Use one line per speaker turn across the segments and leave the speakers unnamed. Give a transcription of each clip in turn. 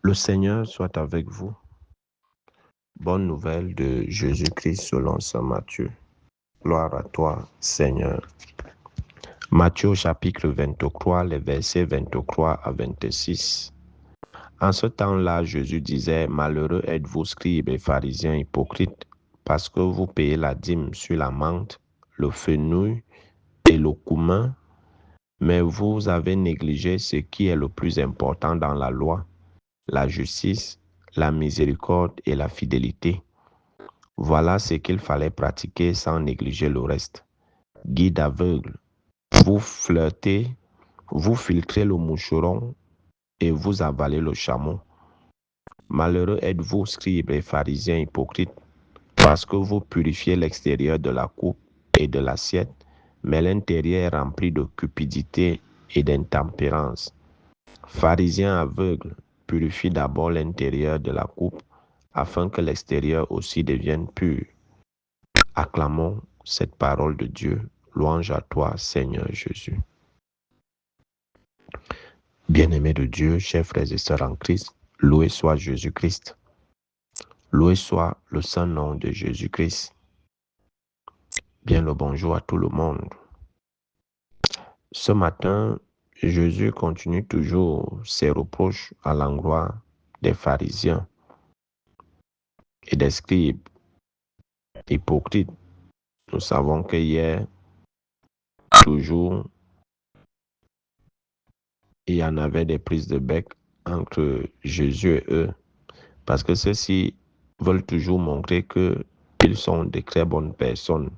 Le Seigneur soit avec vous. Bonne nouvelle de Jésus-Christ selon saint Matthieu. Gloire à toi, Seigneur. Matthieu chapitre 23, les versets 23 à 26. En ce temps-là, Jésus disait, « Malheureux êtes-vous, scribes et pharisiens hypocrites, parce que vous payez la dîme sur la menthe, le fenouil et le cumin, mais vous avez négligé ce qui est le plus important dans la loi, la justice, la miséricorde et la fidélité. Voilà ce qu'il fallait pratiquer sans négliger le reste. Guide aveugle, vous flirtez, vous filtrez le moucheron et vous avalez le chameau. Malheureux êtes-vous, scribes et pharisiens hypocrites, parce que vous purifiez l'extérieur de la coupe et de l'assiette, mais l'intérieur est rempli de cupidité et d'intempérance. Pharisiens aveugles, purifie d'abord l'intérieur de la coupe, afin que l'extérieur aussi devienne pur. Acclamons cette parole de Dieu. Louange à toi, Seigneur Jésus. Bien-aimés de Dieu, chers frères et sœurs en Christ, loué soit Jésus-Christ. Loué soit le saint nom de Jésus-Christ. Bien le bonjour à tout le monde. Ce matin, Jésus continue toujours ses reproches à l'endroit des pharisiens et des scribes hypocrites. Nous savons qu'hier, toujours, il y en avait des prises de bec entre Jésus et eux, parce que ceux-ci veulent toujours montrer qu'ils sont de très bonnes personnes.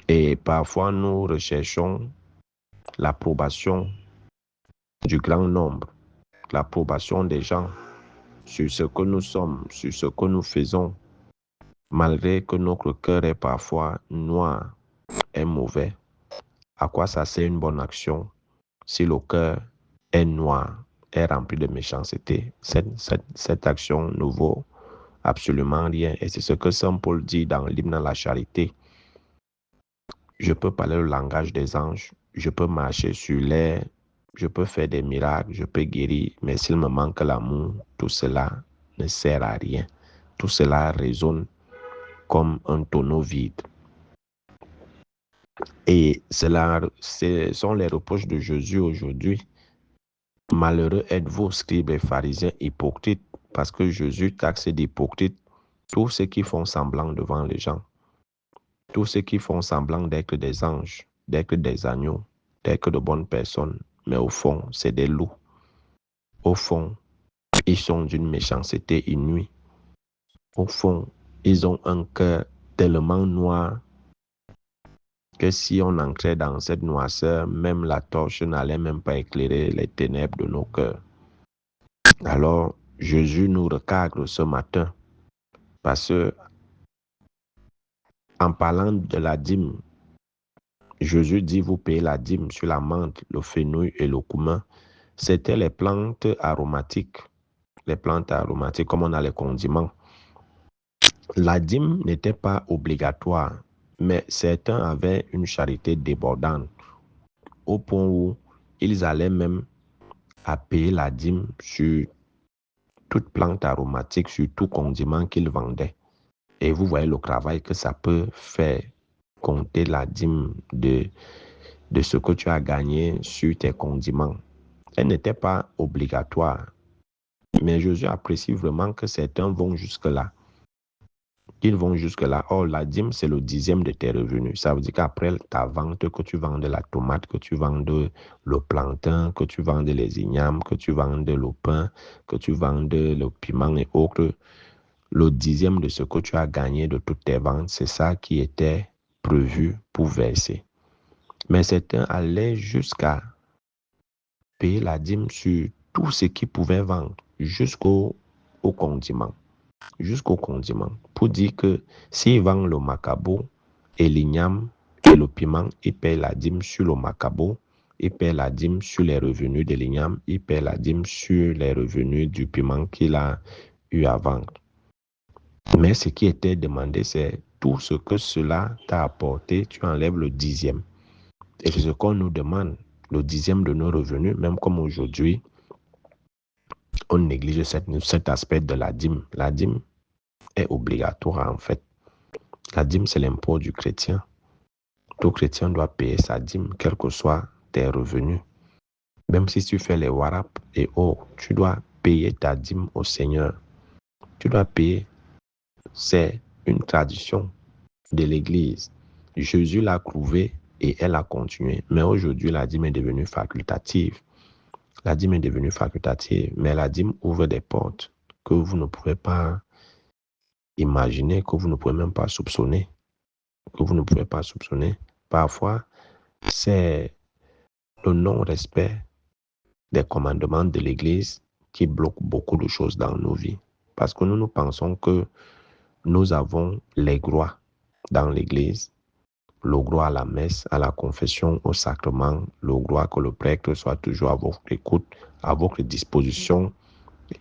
Et parfois, nous recherchons l'approbation du grand nombre, l'approbation des gens sur ce que nous sommes, sur ce que nous faisons, malgré que notre cœur est parfois noir et mauvais. À quoi ça sert une bonne action si le cœur est noir, est rempli de méchanceté? Cette action ne vaut absolument rien. Et c'est ce que saint Paul dit dans l'hymne à la charité. Je peux parler le langage des anges, je peux marcher sur l'air, je peux faire des miracles, je peux guérir, mais s'il me manque l'amour, tout cela ne sert à rien. Tout cela résonne comme un tonneau vide. Et ce sont les reproches de Jésus aujourd'hui. Malheureux êtes-vous, scribes et pharisiens hypocrites, parce que Jésus taxe d'hypocrites tous ceux qui font semblant devant les gens. Tous ceux qui font semblant d'être des anges, d'être des agneaux, d'être de bonnes personnes, mais au fond, c'est des loups. Au fond, ils sont d'une méchanceté inouïe. Au fond, ils ont un cœur tellement noir que si on entrait dans cette noirceur, même la torche n'allait même pas éclairer les ténèbres de nos cœurs. Alors, Jésus nous recadre ce matin, parce que en parlant de la dîme, Jésus dit, vous payez la dîme sur la menthe, le fenouil et le cumin. C'était les plantes aromatiques. Les plantes aromatiques, comme on a les condiments. La dîme n'était pas obligatoire, mais certains avaient une charité débordante, au point où ils allaient même à payer la dîme sur toute plante aromatique, sur tout condiment qu'ils vendaient. Et vous voyez le travail que ça peut faire, compter la dîme de ce que tu as gagné sur tes condiments. Elle n'était pas obligatoire. Mais Jésus apprécie vraiment que certains vont jusque-là. Ils vont jusque-là. Or, la dîme, c'est le 10e de tes revenus. Ça veut dire qu'après ta vente, que tu vendes la tomate, que tu vendes le plantain, que tu vendes les ignames, que tu vendes le pain, que tu vendes le piment et autres, le 10e de ce que tu as gagné de toutes tes ventes, c'est ça qui était prévu pour verser. Mais certains allaient jusqu'à payer la dîme sur tout ce qu'ils pouvaient vendre, jusqu'au condiment. Jusqu'au condiment. Pour dire que s'ils vendent le macabo et l'igname et le piment, ils paient la dîme sur le macabo, ils paient la dîme sur les revenus de l'igname, ils paient la dîme sur les revenus du piment qu'il a eu à vendre. Mais ce qui était demandé, c'est tout ce que cela t'a apporté, tu enlèves le 10e. Et c'est ce qu'on nous demande, le 10e de nos revenus, même comme aujourd'hui, on néglige cet aspect de la dîme. La dîme est obligatoire en fait. La dîme, c'est l'impôt du chrétien. Tout chrétien doit payer sa dîme, quels que soient tes revenus. Même si tu fais les warap et autres, tu dois payer ta dîme au Seigneur. Tu dois payer. C'est une tradition de l'Église. Jésus l'a prouvé et elle a continué. Mais aujourd'hui, la dîme est devenue facultative. La dîme est devenue facultative, mais la dîme ouvre des portes que vous ne pouvez pas imaginer, que vous ne pouvez même pas soupçonner. Que vous ne pouvez pas soupçonner. Parfois, c'est le non-respect des commandements de l'Église qui bloque beaucoup de choses dans nos vies. Parce que nous pensons que nous avons les droits dans l'Église, le droit à la messe, à la confession, au sacrement, le droit que le prêtre soit toujours à votre écoute, à votre disposition,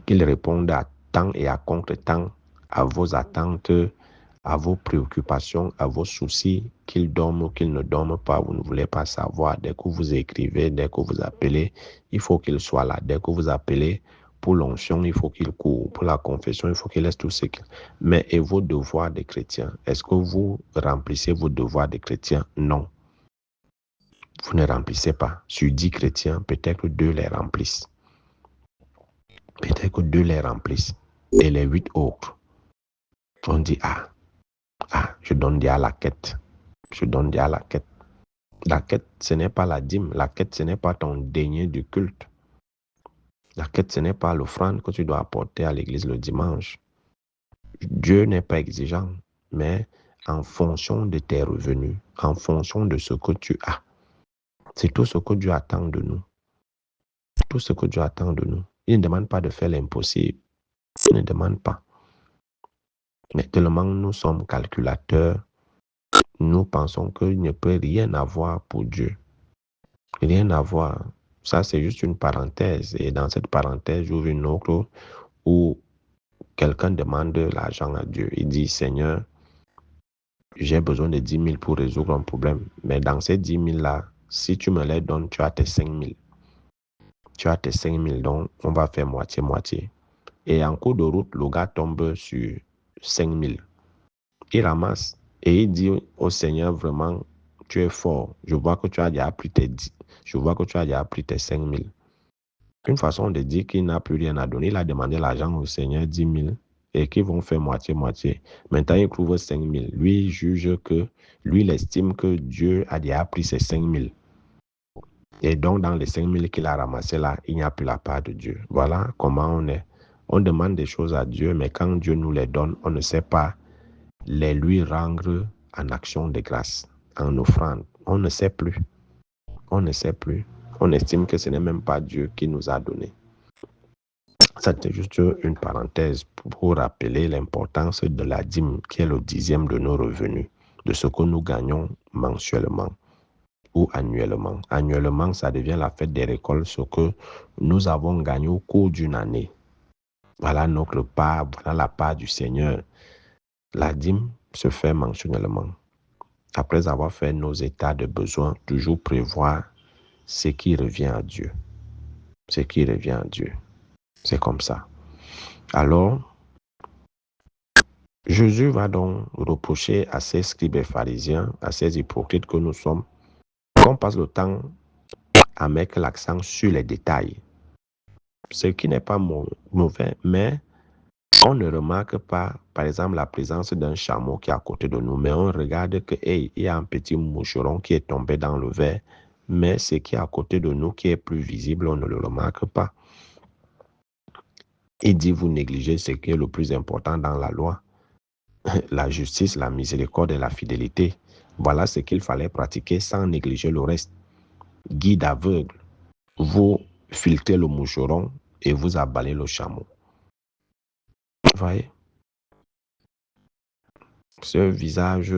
qu'il réponde à temps et à contre-temps à vos attentes, à vos préoccupations, à vos soucis, qu'il dorme ou qu'il ne dorme pas, vous ne voulez pas savoir. Dès que vous écrivez, dès que vous appelez, il faut qu'il soit là. Dès que vous appelez pour l'onction, il faut qu'il court. Pour la confession, il faut qu'il laisse tout ce qu'il... Mais et vos devoirs de chrétien, est-ce que vous remplissez vos devoirs de chrétien? Non. Vous ne remplissez pas. Sur 10 chrétiens, peut-être que 2 les remplissent. Peut-être que 2 les remplissent. Et les 8 autres, on dit, je donne déjà la quête. Je donne déjà la quête. La quête, ce n'est pas la dîme. La quête, ce n'est pas ton denier du culte. La quête, ce n'est pas l'offrande que tu dois apporter à l'église le dimanche. Dieu n'est pas exigeant, mais en fonction de tes revenus, en fonction de ce que tu as. C'est tout ce que Dieu attend de nous. Tout ce que Dieu attend de nous. Il ne demande pas de faire l'impossible. Il ne demande pas. Mais tellement nous sommes calculateurs, nous pensons qu'il ne peut rien avoir pour Dieu. Rien à voir. Ça, c'est juste une parenthèse. Et dans cette parenthèse, j'ouvre une autre où quelqu'un demande l'argent à Dieu. Il dit, Seigneur, j'ai besoin de 10 000 pour résoudre un problème. Mais dans ces 10 000-là, si tu me les donnes, tu as tes 5 000. Tu as tes 5 000, donc on va faire moitié-moitié. Et en cours de route, le gars tombe sur 5 000. Il ramasse et il dit au Seigneur, vraiment, tu es fort. Je vois que tu as déjà pris tes 10. Je vois que tu as déjà pris tes 5 000. Une façon de dire qu'il n'a plus rien à donner. Il a demandé l'argent au Seigneur, 10 000, et qu'ils vont faire moitié-moitié. Maintenant, il trouve 5 000. Lui, il juge que, lui, il estime que Dieu a déjà pris ses 5 000. Et donc, dans les 5 000 qu'il a ramassés là, il n'y a plus la part de Dieu. Voilà comment on est. On demande des choses à Dieu, mais quand Dieu nous les donne, on ne sait pas les lui rendre en action de grâce, en offrande. On ne sait plus. On ne sait plus. On estime que ce n'est même pas Dieu qui nous a donné. C'était juste une parenthèse pour rappeler l'importance de la dîme, qui est le 10e de nos revenus, de ce que nous gagnons mensuellement ou annuellement. Annuellement, ça devient la fête des récoltes, ce que nous avons gagné au cours d'une année. Voilà notre part, voilà la part du Seigneur. La dîme se fait mensuellement. Après avoir fait nos états de besoin, toujours prévoir ce qui revient à Dieu. Ce qui revient à Dieu. C'est comme ça. Alors, Jésus va donc reprocher à ces scribes et pharisiens, à ces hypocrites que nous sommes, qu'on passe le temps à mettre l'accent sur les détails. Ce qui n'est pas mauvais, mais on ne remarque pas, par exemple, la présence d'un chameau qui est à côté de nous, mais on regarde que, il y a un petit moucheron qui est tombé dans le verre, mais ce qui est à côté de nous, qui est plus visible, on ne le remarque pas. Il dit, vous négligez ce qui est le plus important dans la loi. La justice, la miséricorde et la fidélité. Voilà ce qu'il fallait pratiquer sans négliger le reste. Guide aveugle, vous filtrez le moucheron et vous abalez le chameau. Vous voyez? Ce visage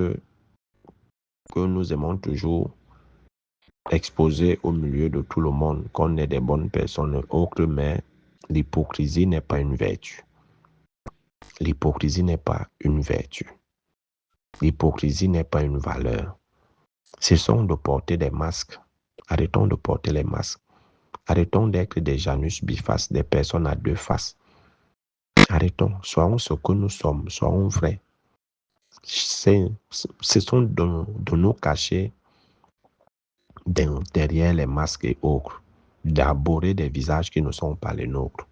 que nous aimons toujours exposer au milieu de tout le monde, qu'on est des bonnes personnes autres, mais l'hypocrisie n'est pas une vertu. L'hypocrisie n'est pas une vertu. L'hypocrisie n'est pas une valeur. Cessons de porter des masques. Arrêtons de porter les masques. Arrêtons d'être des Janus bifaces, des personnes à deux faces. Arrêtons, soyons ce que nous sommes, soyons vrais. Ce sont de nous cacher derrière les masques et autres, d'aborder des visages qui ne sont pas les nôtres.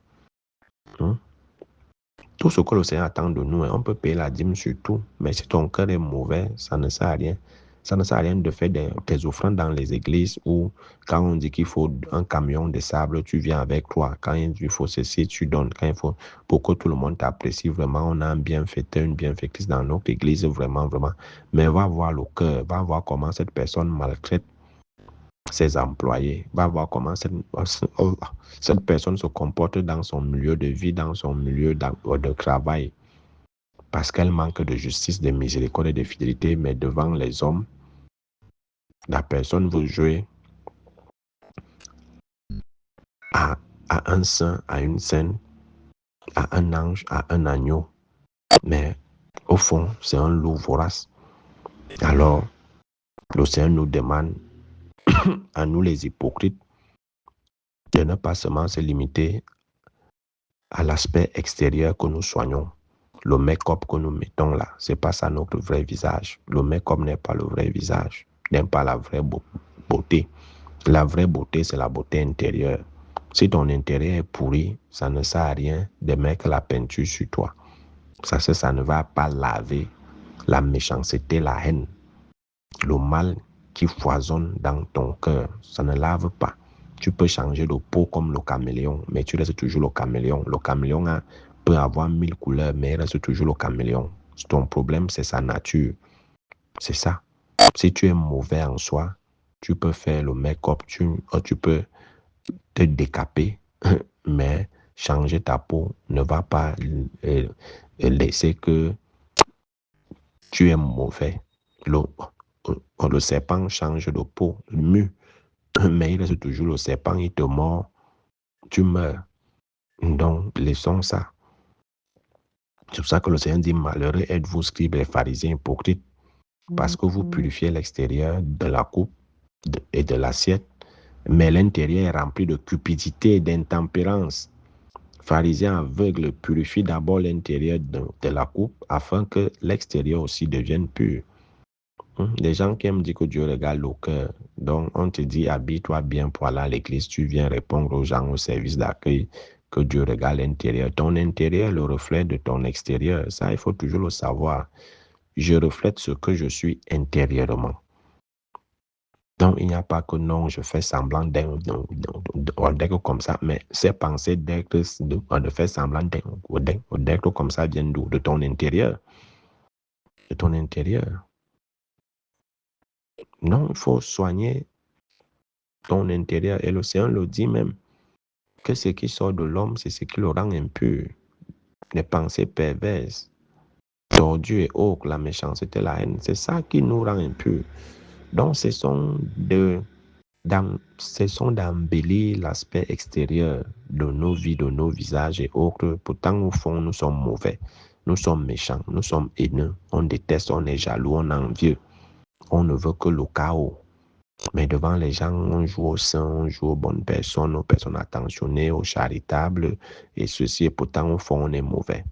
Tout ce que le Seigneur attend de nous, on peut payer la dîme sur tout, mais si ton cœur est mauvais, ça ne sert à rien. Ça ne sert à rien de faire des offrandes dans les églises où, quand on dit qu'il faut un camion de sable, tu viens avec toi. Quand il faut ceci, tu donnes. Quand il faut, pour que tout le monde t'apprécie vraiment, on a un bienfaiteur, une bienfaitrice dans notre église, vraiment, vraiment. Mais va voir le cœur, va voir comment cette personne maltraite ses employés, va voir comment cette personne se comporte dans son milieu de vie, dans son milieu de travail, parce qu'elle manque de justice, de miséricorde et de fidélité, mais devant les hommes, la personne veut jouer à un saint, à une sainte, à un ange, à un agneau, mais au fond, c'est un loup vorace. Alors, le Seigneur nous demande, à nous les hypocrites, de ne pas seulement se limiter à l'aspect extérieur que nous soignons. Le make-up que nous mettons là, c'est pas ça notre vrai visage. Le make-up n'est pas le vrai visage, n'est pas la vraie beauté. La vraie beauté, c'est la beauté intérieure. Si ton intérieur est pourri, ça ne sert à rien de mettre la peinture sur toi. Ça ne va pas laver la méchanceté, la haine, le mal qui foisonne dans ton cœur. Ça ne lave pas. Tu peux changer de peau comme le caméléon, mais tu restes toujours le caméléon. Le caméléon peut avoir 1000 couleurs, mais il reste toujours le caméléon. Ton problème, c'est sa nature. C'est ça. Si tu es mauvais en soi, tu peux faire le make-up, tu peux te décaper, mais changer ta peau ne va pas laisser que tu es mauvais. Le serpent change de peau, mue, mais il reste toujours le serpent, il te mord, tu meurs. Donc, laissons ça. C'est pour ça que le Seigneur dit, malheureux êtes-vous, scribes et pharisiens hypocrites, parce que vous purifiez l'extérieur de la coupe et de l'assiette, mais l'intérieur est rempli de cupidité et d'intempérance. Pharisiens aveugles, purifient d'abord l'intérieur de la coupe afin que l'extérieur aussi devienne pur. Les gens qui aiment dire que Dieu regarde le cœur. Donc, on te dit, habille-toi bien pour aller à l'église. Tu viens répondre aux gens au service d'accueil que Dieu regarde l'intérieur. Ton intérieur est le reflet de ton extérieur. Ça, il faut toujours le savoir. Je reflète ce que je suis intérieurement. Donc, il n'y a pas que non, je fais semblant d'être comme ça. Mais ces pensées de faire semblant d'être comme ça viennent d'où? De ton intérieur. De ton intérieur. Non, il faut soigner ton intérieur. Et l'océan le dit même, que ce qui sort de l'homme, c'est ce qui le rend impur. Les pensées perverses, tordues et autres, la méchanceté, la haine, c'est ça qui nous rend impurs. Donc, ce sont d'embellir l'aspect extérieur de nos vies, de nos visages et autres. Pourtant, au fond, nous sommes mauvais. Nous sommes méchants, nous sommes haineux. On déteste, on est jaloux, on est envieux. On ne veut que le chaos. Mais devant les gens, on joue aux saints, on joue aux bonnes personnes, aux personnes attentionnées, aux charitables, et ceci, et pourtant, au fond, on est mauvais.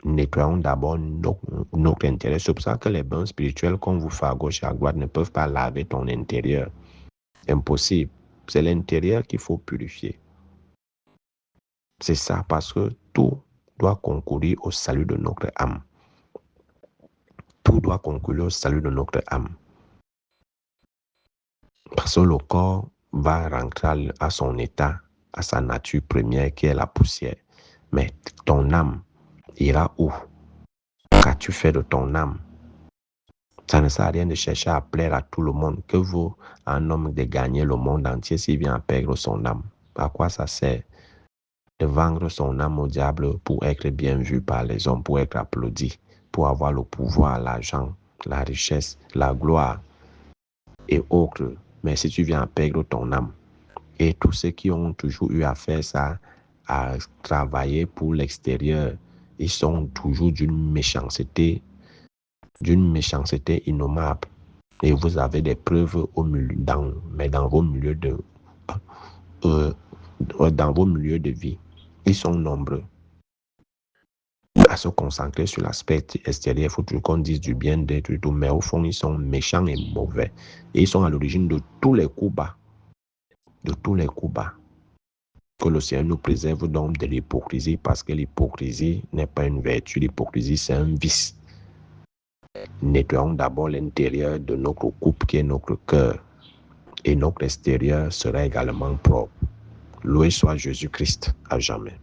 Nettoyons d'abord notre intérieur. C'est pour ça que les bains spirituels qu'on vous fait à gauche et à droite ne peuvent pas laver ton intérieur. Impossible. C'est l'intérieur qu'il faut purifier. C'est ça, parce que tout doit concourir au salut de notre âme. Tout doit concourir au salut de notre âme. Parce que le corps va rentrer à son état, à sa nature première qui est la poussière. Mais ton âme ira où? Qu'as-tu fait de ton âme? Ça ne sert à rien de chercher à plaire à tout le monde. Que vaut un homme de gagner le monde entier s'il vient à perdre son âme? À quoi ça sert de vendre son âme au diable pour être bien vu par les hommes, pour être applaudi, pour avoir le pouvoir, l'argent, la richesse, la gloire et autres? Mais si tu viens à perdre ton âme, et tous ceux qui ont toujours eu à faire ça, à travailler pour l'extérieur, ils sont toujours d'une méchanceté innommable. Et vous avez des preuves dans vos milieux dans vos milieux de vie. Ils sont nombreux à se concentrer sur l'aspect extérieur. Il faut toujours qu'on dise du bien d'être tout, mais au fond, ils sont méchants et mauvais. Et ils sont à l'origine de tous les coups bas. De tous les coups bas. Que le Seigneur nous préserve donc de l'hypocrisie, parce que l'hypocrisie n'est pas une vertu. L'hypocrisie, c'est un vice. Nettoyons d'abord l'intérieur de notre couple qui est notre cœur. Et notre extérieur sera également propre. Loué soit Jésus-Christ à jamais.